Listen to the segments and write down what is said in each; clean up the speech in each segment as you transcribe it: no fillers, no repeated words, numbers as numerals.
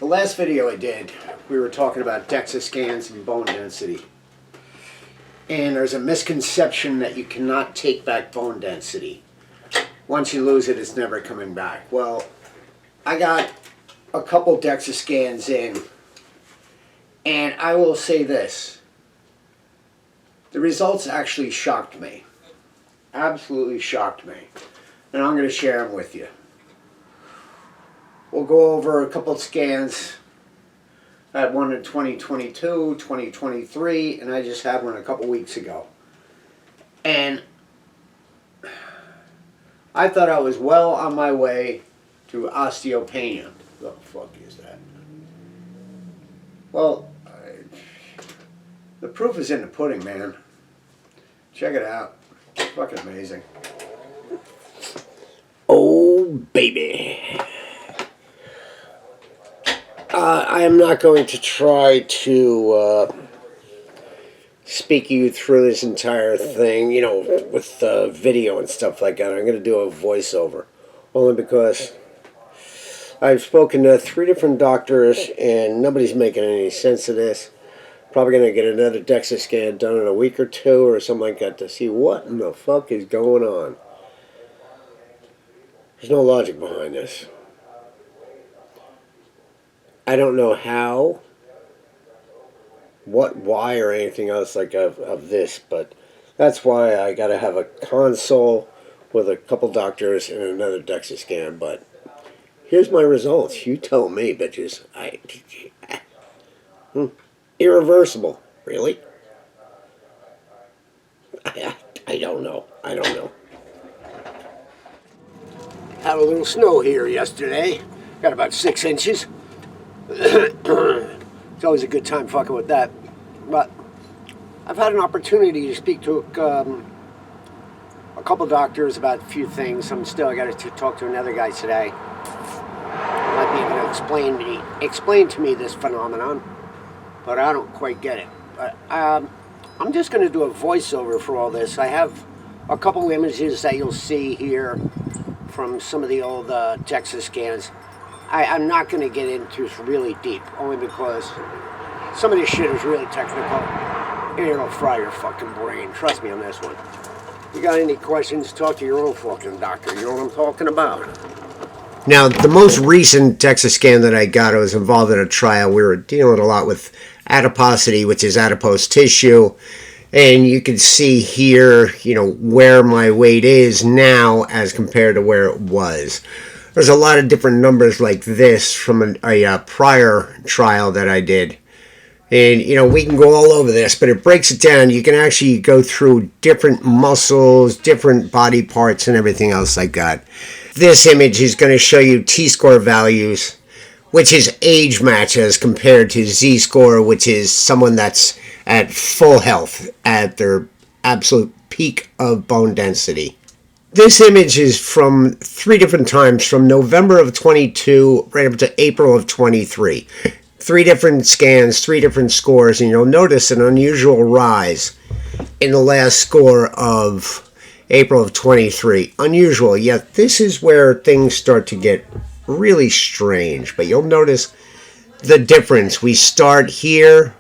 last video I did, we were talking about DEXA scans and bone density. And there's a misconception that you cannot take back bone density. Once you lose it, it's never coming back. Well, I got a couple DEXA scans in, and I will say this. The results actually shocked me. Absolutely shocked me. And I'm going to share them with you. We'll go over a couple scans. I had one in 2022, 2023, and I just had one a couple weeks ago. And I thought I was well on my way to osteopenia. What the fuck is that? Well, the proof is in the pudding, man. Check it out. It's fucking amazing. Oh, baby. I am not going to try to speak you through this entire thing, you know, with video and stuff like that. I'm going to do a voiceover. Only because I've spoken to 3 different doctors and nobody's making any sense of this. Probably going to get another DEXA scan done in a week or 2 or something like that to see what in the fuck is going on. There's no logic behind this. I don't know how, what, why, or anything else like of this, but that's why I got to have a console with a couple doctors and another DEXA scan. But here's my results. You tell me, bitches. Irreversible, really? I don't know. I don't know. Had a little snow here yesterday. Got about 6 inches. It's always a good time fucking with that. But I've had an opportunity to speak to a couple doctors about a few things. I got to talk to another guy today. Might be able to explain to me this phenomenon, but I don't quite get it. But I'm just going to do a voiceover for all this. I have a couple images that you'll see here from some of the old DEXA scans. I'm not going to get into really deep, only because some of this shit is really technical, and it'll fry your fucking brain. Trust me on this one. You got any questions, talk to your own fucking doctor. You know what I'm talking about. Now, the most recent DEXA scan that I got, I was involved in a trial. We were dealing a lot with adiposity, which is adipose tissue. And you can see here, you know, where my weight is now as compared to where it was. There's a lot of different numbers like this from a prior trial that I did. And, you know, we can go all over this, but it breaks it down. You can actually go through different muscles, different body parts, and everything else like that. This image is going to show you T-score values, which is age match as compared to Z-score, which is someone that's at full health, at their absolute peak of bone density. This image is from 3 different times, from November of 22 right up to April of 23. 3 different scans, 3 different scores, and you'll notice an unusual rise in the last score of April of 23. Unusual, yet this is where things start to get really strange. But you'll notice the difference. We start here,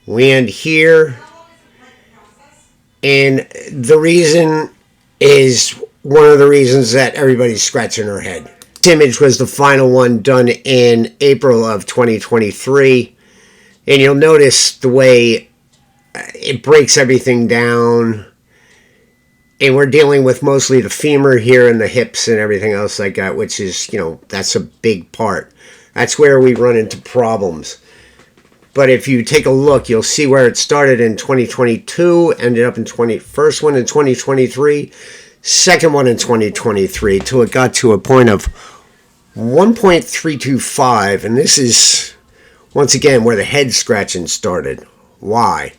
we end here, and the reason is one of the reasons that everybody's scratching their head. This image was the final one done in April of 2023. And you'll notice the way it breaks everything down. And we're dealing with mostly the femur here and the hips and everything else like that, which is, you know, that's a big part. That's where we run into problems. But if you take a look, you'll see where it started in 2022, ended up in first one in 2023, second one in 2023, till it got to a point of 1.325, and this is, once again, where the head scratching started. Why?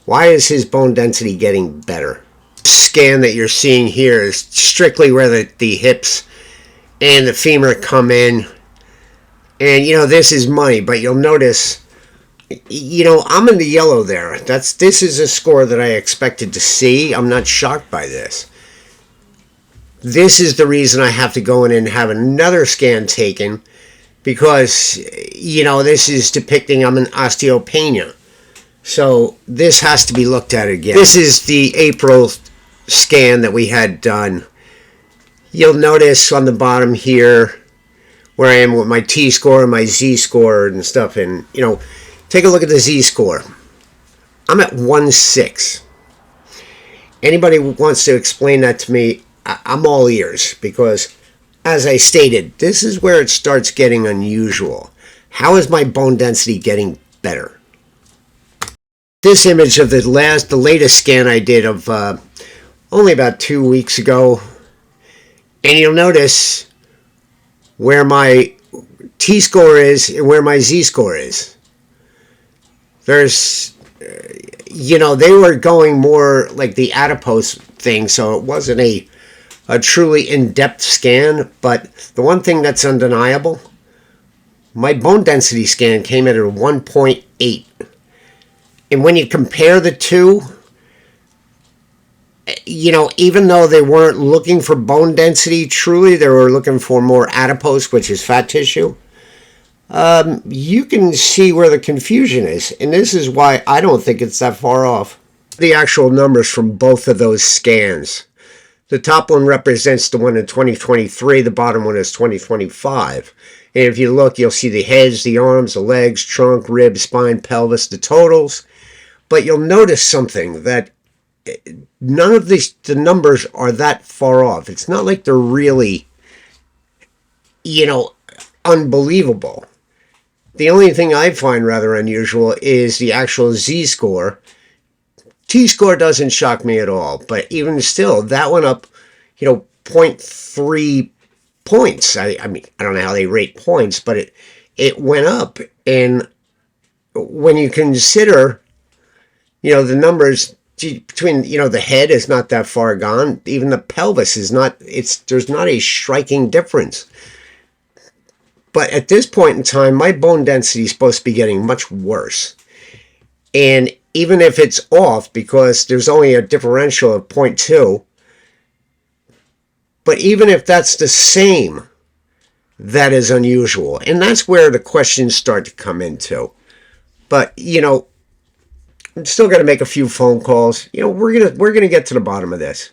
Why is his bone density getting better? The scan that you're seeing here is strictly where the hips and the femur come in. And, you know, this is money, but you'll notice, you know, I'm in the yellow there. This is a score that I expected to see. I'm not shocked by this. This is the reason I have to go in and have another scan taken, because, you know, this is depicting I'm an osteopenia. So this has to be looked at again. This is the April scan that we had done. You'll notice on the bottom here where I am with my T-score and my Z-score and stuff. And, you know, take a look at the Z-score. I'm at 1.6. Anybody who wants to explain that to me, I'm all ears. Because, as I stated, this is where it starts getting unusual. How is my bone density getting better? This image of the latest scan I did of only about 2 weeks ago. And you'll notice where my T-score is and where my Z-score is. There's, you know, they were going more like the adipose thing, so it wasn't a truly in-depth scan. But the one thing that's undeniable, my bone density scan came in at a 1.8. And when you compare the two, you know, even though they weren't looking for bone density truly, they were looking for more adipose, which is fat tissue. You can see where the confusion is. And this is why I don't think it's that far off. The actual numbers from both of those scans. The top one represents the one in 2023. The bottom one is 2025. And if you look, you'll see the heads, the arms, the legs, trunk, ribs, spine, pelvis, the totals. But you'll notice something, that none of the numbers are that far off. It's not like they're really, you know, unbelievable. The only thing I find rather unusual is the actual Z-score. T-score doesn't shock me at all, but even still, that went up, you know, 0.3 points. I mean, I don't know how they rate points, but it went up. And when you consider, you know, the numbers between, you know, the head is not that far gone. Even the pelvis is not, there's not a striking difference. But at this point in time, my bone density is supposed to be getting much worse. And even if it's off, because there's only a differential of 0.2, but even if that's the same, that is unusual. And that's where the questions start to come into. But, you know, I'm still going to make a few phone calls. You know, we're gonna get to the bottom of this.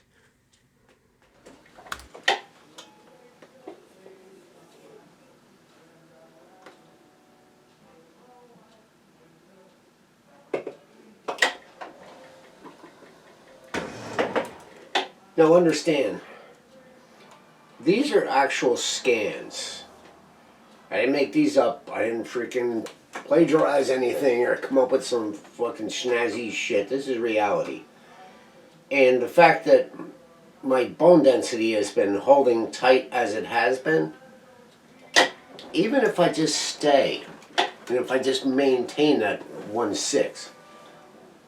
Now understand, these are actual scans. I didn't make these up. I didn't freaking plagiarize anything or come up with some fucking snazzy shit. This is reality. And the fact that my bone density has been holding tight as it has been, even if I just stay, and if I just maintain that 1.6,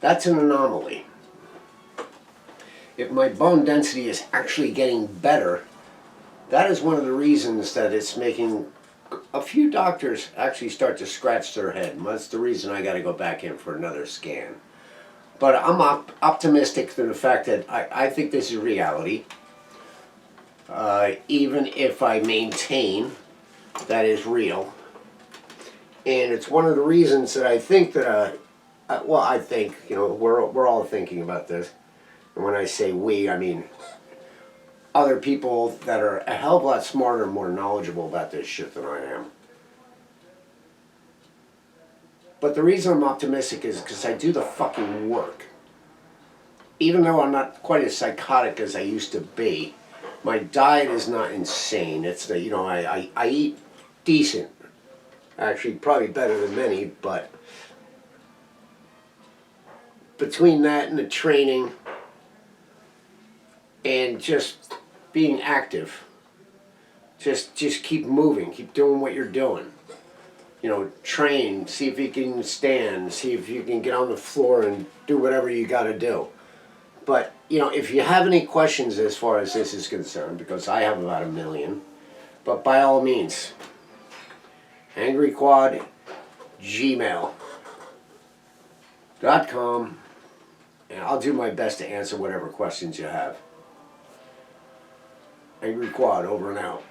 that's an anomaly. If my bone density is actually getting better, that is one of the reasons that it's making a few doctors actually start to scratch their head. And that's the reason I got to go back in for another scan. But I'm optimistic in the fact that I think this is reality. Even if I maintain that is real. And it's one of the reasons that I think that, well, I think, you know, we're all thinking about this. And when I say we, I mean other people that are a hell of a lot smarter and more knowledgeable about this shit than I am. But the reason I'm optimistic is because I do the fucking work. Even though I'm not quite as psychotic as I used to be, my diet is not insane. It's the, you know, I eat decent. Actually, probably better than many, but between that and the training and just being active, just keep moving, keep doing what you're doing. You know, train, see if you can stand, see if you can get on the floor and do whatever you got to do. But, you know, if you have any questions as far as this is concerned, because I have about 1 million, but by all means, angryquad, gmail.com, and I'll do my best to answer whatever questions you have. Angry Quad, over and out.